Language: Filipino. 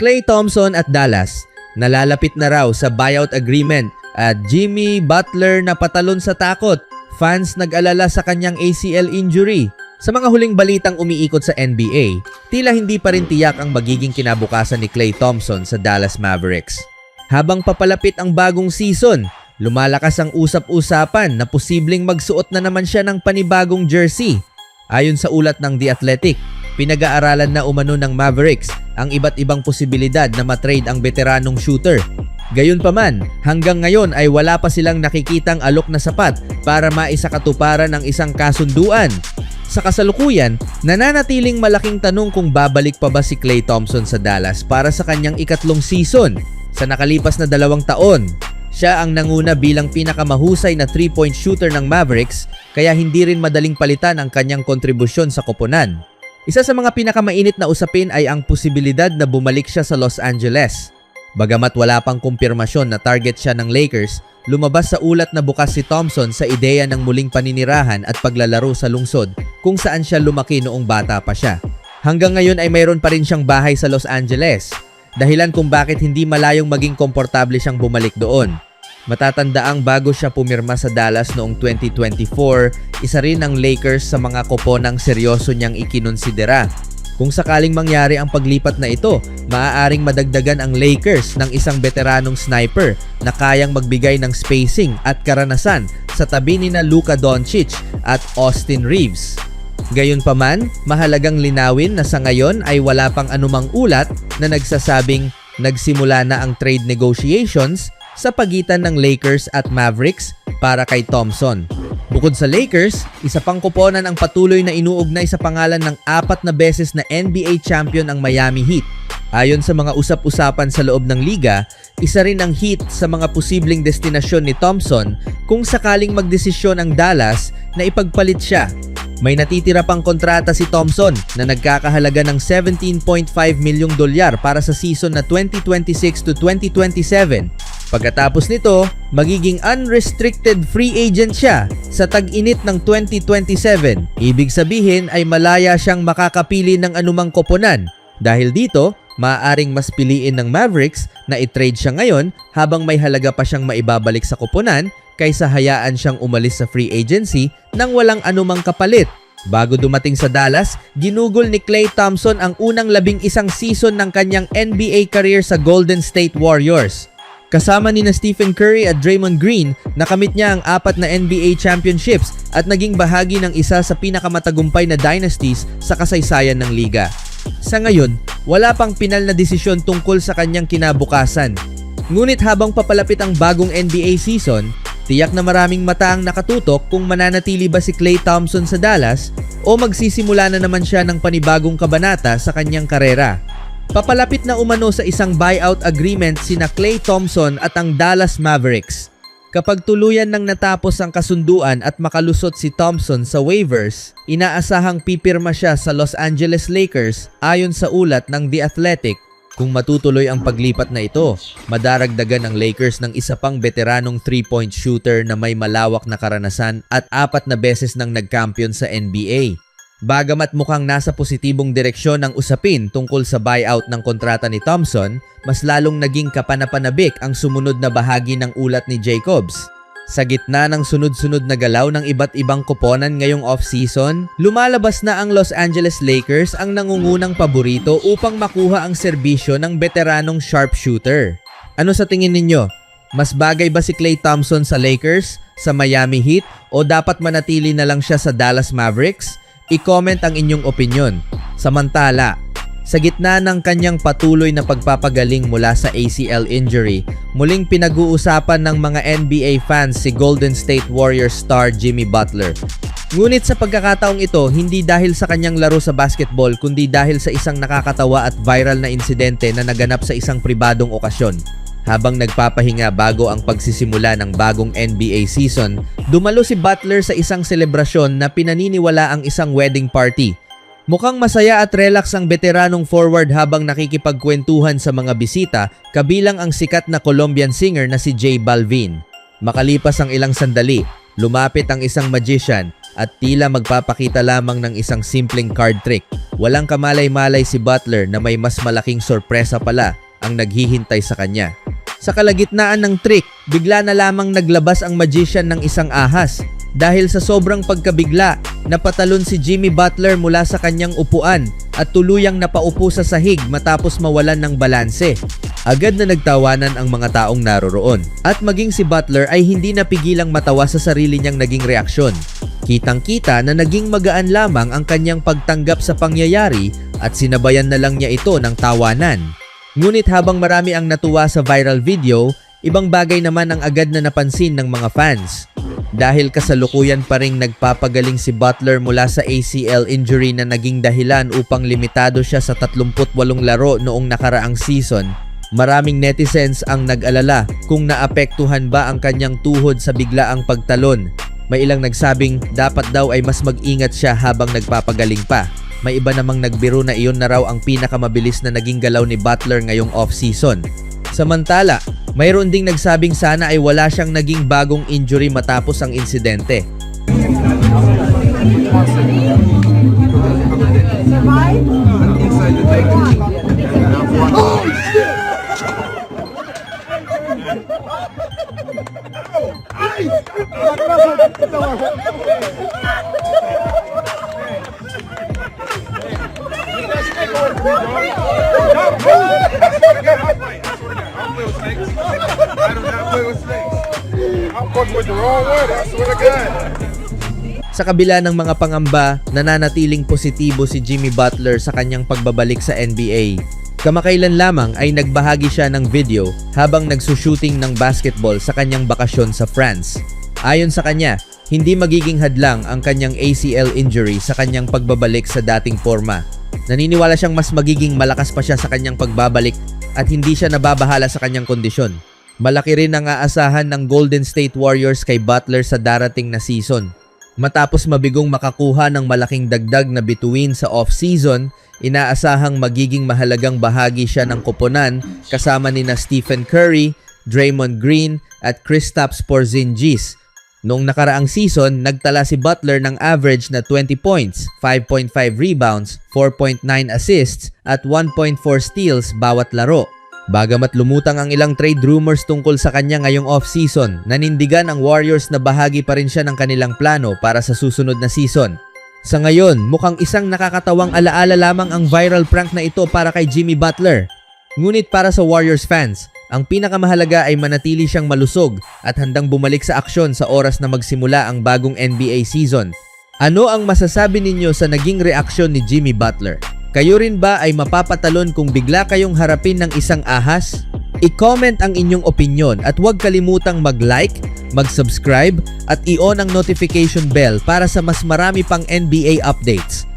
Klay Thompson at Dallas, nalalapit na raw sa buyout agreement at Jimmy Butler na patalon sa takot. Fans nag-alala sa kanyang ACL injury. Sa mga huling balitang umiikot sa NBA, tila hindi pa rin tiyak ang magiging kinabukasan ni Klay Thompson sa Dallas Mavericks. Habang papalapit ang bagong season, lumalakas ang usap-usapan na posibleng magsuot na naman siya ng panibagong jersey. Ayon sa ulat ng The Athletic, pinag-aaralan na umano ng Mavericks ang iba't ibang posibilidad na matrade ang veteranong shooter. Gayunpaman, hanggang ngayon ay wala pa silang nakikitang alok na sapat para maisakatuparan ang isang kasunduan. Sa kasalukuyan, nananatiling malaking tanong kung babalik pa ba si Klay Thompson sa Dallas para sa kanyang ikatlong season. Sa nakalipas na 2 taon, siya ang nanguna bilang pinakamahusay na 3-point shooter ng Mavericks, kaya hindi rin madaling palitan ang kanyang kontribusyon sa koponan. Isa sa mga pinakamainit na usapin ay ang posibilidad na bumalik siya sa Los Angeles. Bagamat wala pang kumpirmasyon na target siya ng Lakers, lumabas sa ulat na bukas si Thompson sa ideya ng muling paninirahan at paglalaro sa lungsod kung saan siya lumaki noong bata pa siya. Hanggang ngayon ay mayroon pa rin siyang bahay sa Los Angeles, dahilan kung bakit hindi malayong maging komportable siyang bumalik doon. Matatandaang bago siya pumirma sa Dallas noong 2024, isa rin ang Lakers sa mga koponang seryoso niyang ikinonsidera. Kung sakaling mangyari ang paglipat na ito, maaaring madagdagan ang Lakers ng isang veteranong sniper na kayang magbigay ng spacing at karanasan sa tabi ni na Luka Doncic at Austin Reeves. Gayunpaman, mahalagang linawin na sa ngayon ay wala pang anumang ulat na nagsasabing nagsimula na ang trade negotiations sa pagitan ng Lakers at Mavericks para kay Thompson. Bukod sa Lakers, isa pang koponan ang patuloy na inuugnay sa pangalan ng 4 na beses na NBA champion ang Miami Heat. Ayon sa mga usap-usapan sa loob ng liga, isa rin ang Heat sa mga posibleng destinasyon ni Thompson kung sakaling magdesisyon ang Dallas na ipagpalit siya. May natitira pang kontrata si Thompson na nagkakahalaga ng $17.5 milyong para sa season na 2026 to 2027. Pagkatapos nito, magiging unrestricted free agent siya sa tag-init ng 2027. Ibig sabihin ay malaya siyang makakapili ng anumang koponan. Dahil dito, maaaring mas piliin ng Mavericks na i-trade siya ngayon habang may halaga pa siyang maibabalik sa koponan kaysa hayaan siyang umalis sa free agency nang walang anumang kapalit. Bago dumating sa Dallas, ginugol ni Klay Thompson ang unang 11 season ng kanyang NBA career sa Golden State Warriors. Kasama ni na Stephen Curry at Draymond Green, nakamit niya ang 4 na NBA championships at naging bahagi ng isa sa pinakamatagumpay na dynasties sa kasaysayan ng liga. Sa ngayon, wala pang pinal na desisyon tungkol sa kanyang kinabukasan. Ngunit habang papalapit ang bagong NBA season, tiyak na maraming mata ang nakatutok kung mananatili ba si Klay Thompson sa Dallas o magsisimula na naman siya ng panibagong kabanata sa kanyang karera. Papalapit na umano sa isang buyout agreement sina Klay Thompson at ang Dallas Mavericks. Kapag tuluyan nang natapos ang kasunduan at makalusot si Thompson sa waivers, inaasahang pipirma siya sa Los Angeles Lakers ayon sa ulat ng The Athletic. Kung matutuloy ang paglipat na ito, madaragdagan ng Lakers ng isa pang veteranong 3-point shooter na may malawak na karanasan at 4 na beses nang nagkampiyon sa NBA. Bagamat mukhang nasa positibong direksyon ang usapin tungkol sa buyout ng kontrata ni Thompson, mas lalong naging kapanapanabik ang sumunod na bahagi ng ulat ni Jacobs. Sa gitna ng sunod-sunod na galaw ng iba't ibang koponan ngayong off-season, lumalabas na ang Los Angeles Lakers ang nangungunang paborito upang makuha ang serbisyo ng veteranong sharpshooter. Ano sa tingin ninyo? Mas bagay ba si Klay Thompson sa Lakers, sa Miami Heat, o dapat manatili na lang siya sa Dallas Mavericks? I-comment ang inyong opinyon. Samantala, sa gitna ng kanyang patuloy na pagpapagaling mula sa ACL injury, muling pinag-uusapan ng mga NBA fans si Golden State Warriors star Jimmy Butler. Ngunit sa pagkakataong ito, hindi dahil sa kanyang laro sa basketball kundi dahil sa isang nakakatawa at viral na insidente na naganap sa isang pribadong okasyon. Habang nagpapahinga bago ang pagsisimula ng bagong NBA season, dumalo si Butler sa isang selebrasyon na pinaniniwala ang isang wedding party. Mukhang masaya at relax ang veteranong forward habang nakikipagkwentuhan sa mga bisita, kabilang ang sikat na Colombian singer na si J Balvin. Makalipas ang ilang sandali, lumapit ang isang magician at tila magpapakita lamang ng isang simpleng card trick. Walang kamalay-malay si Butler na may mas malaking sorpresa pala ang naghihintay sa kanya. Sa kalagitnaan ng trick, bigla na lamang naglabas ang magician ng isang ahas. Dahil sa sobrang pagkabigla, napatalon si Jimmy Butler mula sa kanyang upuan at tuluyang napaupo sa sahig matapos mawalan ng balanse. Agad na nagtawanan ang mga taong naroroon at maging si Butler ay hindi napigilang matawa sa sarili niyang naging reaksyon. Kitang-kita na naging magaan lamang ang kanyang pagtanggap sa pangyayari at sinabayan na lang niya ito ng tawanan. Ngunit habang marami ang natuwa sa viral video, ibang bagay naman ang agad na napansin ng mga fans. Dahil kasalukuyan pa ring nagpapagaling si Butler mula sa ACL injury na naging dahilan upang limitado siya sa 38 laro noong nakaraang season, maraming netizens ang nag-alala kung naapektuhan ba ang kanyang tuhod sa biglaang pagtalon. May ilang nagsabing dapat daw ay mas mag-ingat siya habang nagpapagaling pa. May iba namang nagbiro na iyon na raw ang pinakamabilis na naging galaw ni Butler ngayong off-season. Samantala, mayroon ding nagsabing sana ay wala siyang naging bagong injury matapos ang insidente. Sa kabila ng mga pangamba, nananatiling positibo si Jimmy Butler sa kanyang pagbabalik sa NBA. Kamakailan lamang ay nagbahagi siya ng video habang nagsushooting ng basketball sa kanyang bakasyon sa France. Ayon sa kanya, hindi magiging hadlang ang kanyang ACL injury sa kanyang pagbabalik sa dating forma. Naniniwala siyang mas magiging malakas pa siya sa kanyang pagbabalik at hindi siya nababahala sa kanyang kondisyon. Malaki rin ang aasahan ng Golden State Warriors kay Butler sa darating na season. Matapos mabigong makakuha ng malaking dagdag na bituin sa off-season, inaasahang magiging mahalagang bahagi siya ng koponan kasama nina Stephen Curry, Draymond Green at Kristaps Porzingis. Noong nakaraang season, nagtala si Butler ng average na 20 points, 5.5 rebounds, 4.9 assists at 1.4 steals bawat laro. Bagamat lumutang ang ilang trade rumors tungkol sa kanya ngayong off-season, nanindigan ang Warriors na bahagi pa rin siya ng kanilang plano para sa susunod na season. Sa ngayon, mukhang isang nakakatawang alaala lamang ang viral prank na ito para kay Jimmy Butler. Ngunit para sa Warriors fans, ang pinakamahalaga ay manatili siyang malusog at handang bumalik sa aksyon sa oras na magsimula ang bagong NBA season. Ano ang masasabi ninyo sa naging reaksyon ni Jimmy Butler? Kayo rin ba ay mapapatalon kung bigla kayong harapin ng isang ahas? I-comment ang inyong opinyon at huwag kalimutang mag-like, mag-subscribe at i-on ang notification bell para sa mas marami pang NBA updates.